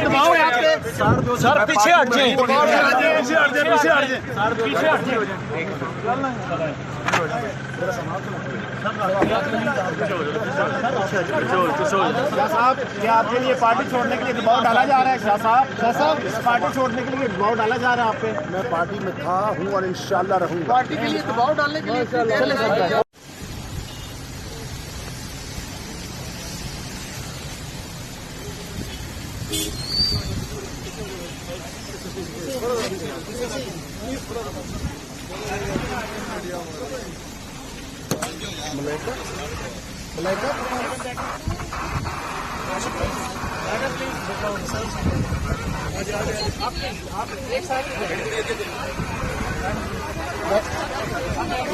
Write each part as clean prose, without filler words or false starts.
दबाओ यहाँ पे सर, पीछे हट जाए, शाह साहब, क्या आपके लिए पार्टी छोड़ने के लिए दबाव डाला जा रहा है? शाह साहब, इस पार्टी छोड़ने के लिए दबाव डाला जा रहा है आप पे? मैं पार्टी में था, हूँ और इंशाल्लाह रहूँगा। पार्टी के लिए दबाव डालने के लिए चले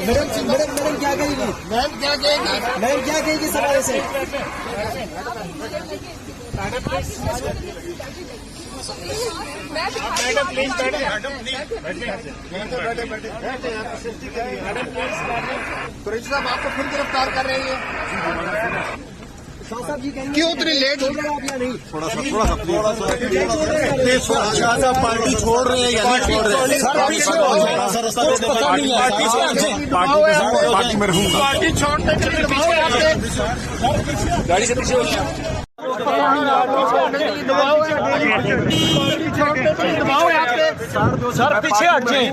मैडम क्या कहेगी? मैडम क्या कहेगी सवाल से? मैडम प्लीज बैठे। कुरैशी साहब आपको फिर गिरफ्तार कर रहे हैं। शाह साहब जी कहेंगे क्यों उतनी लेट हो आप या नहीं? थोड़ा सा शाह साहब पार्टी छोड़ रहे हैं या नहीं छोड़ रहे हैं? पार्टी में रहूंगा। पार्टी छोड़ने के लिए दबाव यहाँ पे गाड़ी से पीछे हो दबाओ यहाँ पे सर, पीछे हट जाए,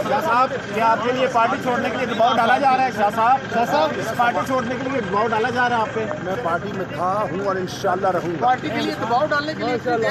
शाह साहब, क्या आपके लिए पार्टी छोड़ने के लिए दबाव डाला जा रहा है? शाह साहब, इस पार्टी छोड़ने के लिए दबाव डाला जा रहा है आप पे? मैं पार्टी में था, हूँ और इंशाल्लाह रहूँगा। पार्टी के लिए दबाव डालने के लिए चले